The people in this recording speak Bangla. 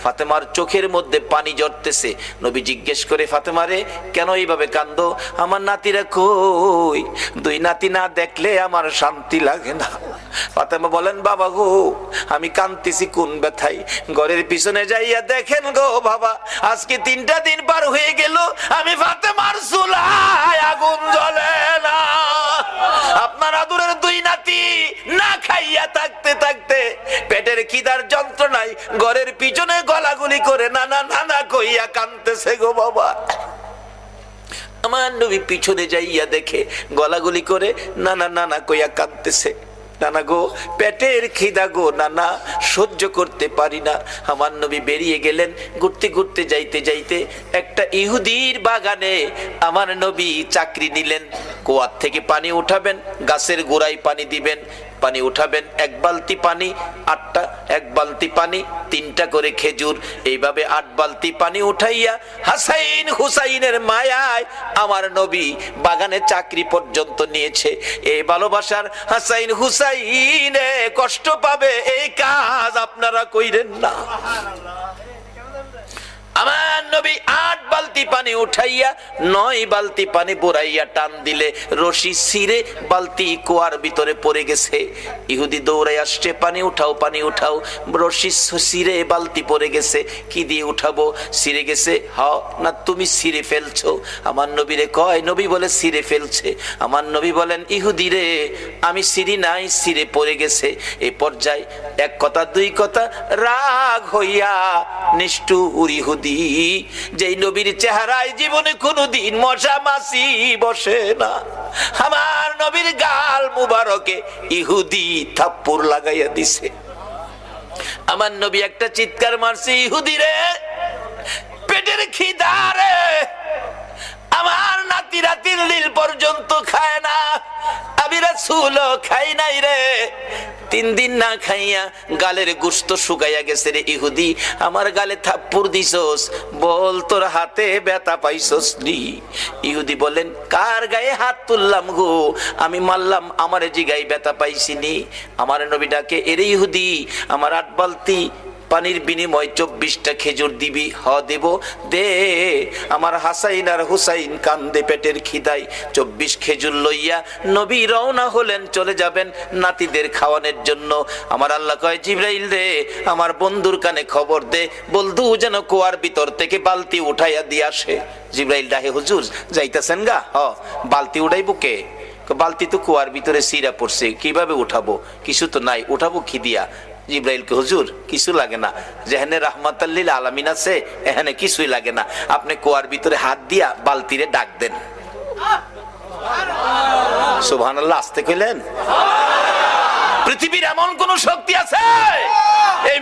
ফাতেমার চোখের মধ্যে পানি ঝরতেছে। নবী জিজ্ঞেস করে, ফাতেমা রে, কেন এইভাবে কান্দো? আমার নাতিরা কই? দুই নাতি না দেখলে আমার শান্তি লাগে না। ফাতেমা বলেন, বাবা গো, আমি কাঁদতেছি কোন ব্যথায়? ঘরের পিছনে যাইয়া দেখেন গো বাবা, আজকে 3টা দিন পার হয়ে গেল, আমি ফাতেমার চুলায় আগুন জ্বলে না। আপনার আদরের দুই নাতি না খাইয়া থাকতে থাকতে পেটের খিদার যন্ত্রণায় ঘরের পিছনে গলাগুলি করে নানা নানা কইয়া কাঁদতেছে গো বাবা। আমার নবী পিছনে যাইয়া দেখে গলাগুলি করে নানা নানা কইয়া কাঁদতেছে। নানা গো, পেটের খিদা গো নানা, সহ্য করতে পারি না। আমার নবী বেরিয়ে গেলেন। ঘুরতে ঘুরতে যাইতে যাইতে একটা ইহুদির বাগানে আমার নবী চাকরি নিলেন। কুয়ার থেকে পানি উঠাবেন, গাছের গোড়ায় পানি দিবেন, পানি উঠাবেন, 1 বালতি পানি 8টা, 1 বালতি পানি 3টা করে খেজুর, এইভাবে 8 বালতি পানি উঠাইয়া হাসাইন হুসাইনের মায়ায় আমার নবী বাগানে চাকরি পর্যন্ত নিয়েছে। এই ভালোবাসার হাসাইন হুসাইনে কষ্ট পাবে, এই কাজ আপনারা কইরেন না। আমার নবী 8 বালতি পানি উঠাইয়া 9 বালতি পানি বুড়াইয়া টান দিলে রশি ছিঁড়ে বালতি কুয়ার ভিতরে পড়ে গেছে। ইহুদি দৌড়াই আসছে, পানি উঠাও পানি উঠাও। রশি ছিঁড়ে বালতি পড়ে গেছে, কি দিয়ে উঠাবো? ছিঁড়ে গেছে। হ না, তুমি ছিঁড়ে ফেলছো? আমার নবীরে কয়, নবী বলে ছিঁড়ে ফেলছে। আমার নবী বলেন, ইহুদি রে, আমি ছিঁড়ি নাই, ছিঁড়ে পড়ে গেছে। এই পর্যায়ে 1 কথা 2 কথা রাগ হইয়া নিষ্ঠুর ইহুদি, যেই নবীর চেহারায় জীবনে কোনদিন মশা মাছি বসে না, আমার নবীর গাল মুবারকে ইহুদি থাপ্পড় লাগাইয়া দিছে। আমার নবী একটা চিৎকার মারছে, ইহুদি রে, পেটের খিদা রে, আমার নাতিরা 3 দিন পর্যন্ত খায় না, আমি রাসূলও খাই নাই রে। 3 দিন না খাইয়া গালের গোশত শুকাইয়া গেছে রে ইহুদি, আমার গালে থাপ্পড় দিছস, বল তোর হাতে ব্যথা পাইছস নি? ইহুদি বলেন, কার গায়ে হাত তুললাম গো? আমি মারলাম, আমার জিগায় ব্যথা পাইছিনি। আমার নবী ডাকে, এরে ইহুদি, আমার 8 বালতি পানির বিনিময় 24টা খেজুর দিবি? হ দেব, দে। আমার হাসাইন আর হুসাইন কান্দে পেটের খিদায়। 24 খেজুর লইয়া নবী রওনা হলেন, চলে যাবেন নাতিদের খাওয়ানোর জন্য। আমার আল্লাহ কয়, জিবরাইল রে, আমার বন্ধুর কানে খবর দে, বন্ধু যেন কুয়ার ভিতর থেকে বালতি উঠাইয়া দিয়ে আসে। জিবরাইল ডাহে, হুজুর যাইতেছেন গা? হ। বালতি উঠাইবো কে? বালতি তো কুয়ার ভিতরে সিরা পড়ছে, কিভাবে উঠাবো? কিছু তো নাই, উঠাবো কি দিয়া? জিবরাইলকে, হুজুর কিছু লাগে না, যেখানে রাহমাতাল লিল আলামিন আছে এখানে কিছুই লাগে না, আপনি কুয়ার ভিতরে হাত দিয়া বালতিরে ডাক দেন। সুবহানাল্লাহ, আসতে কইলেন? পৃথিবীর এমন কোন শক্তি আছে এই